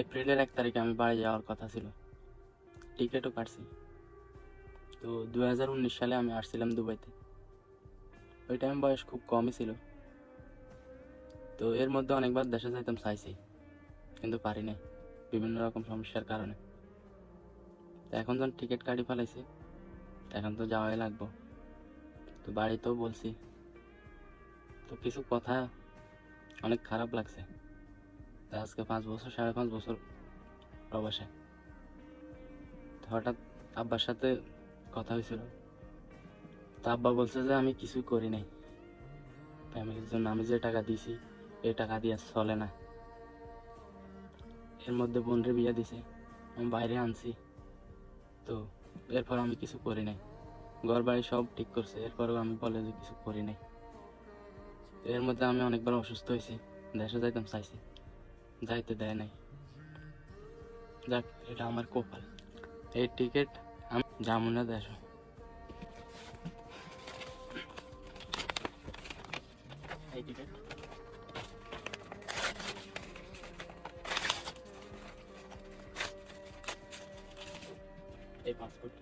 এপ্রিলের 1 তারিখে আমি বাড়ি যাওয়ার কথা ছিল, টিকিটও কাটছি। তো 2019 সালে আমি আসছিলাম দুবাইতে। ওই টাইম বয়স খুব কমই ছিল। তো এর মধ্যে অনেকবার দেশে যাইতাম চাইছি, কিন্তু পারি নাই বিভিন্ন রকম সমস্যার কারণে। তো এখন যখন টিকিট কাটি ফেলাইছি, এখন তো যাওয়াই লাগবো। তো বাড়িতেও বলছি। তো কিছু কথা অনেক খারাপ লাগছে। তো আজকে 5 বছর, 5.5 বছর প্রবাসে। তো হঠাৎ আব্বার সাথে কথা হয়েছিল। তো আব্বা বলছে যে আমি কিছুই করি নাই ফ্যামিলির জন্য। আমি যে টাকা দিছি এই টাকা দিয়ে চলে না। এর মধ্যে বোনরে বিয়ে দিছে, আমি বাইরে আনছি। তো এরপর আমি কিছু করি নাই। ঘর বাড়ি সব ঠিক করছে, এরপরেও আমি বলে যে কিছু করি নাই। তো এর মধ্যে আমি অনেকবার অসুস্থ হয়েছি, দেশে যাইতাম চাইছি, যাইতে দেয় নাই। যাক, এটা আমার কপাল। এই টিকিট আমি যাবো না দেশ। এই টিকিট, এই পাসপোর্ট।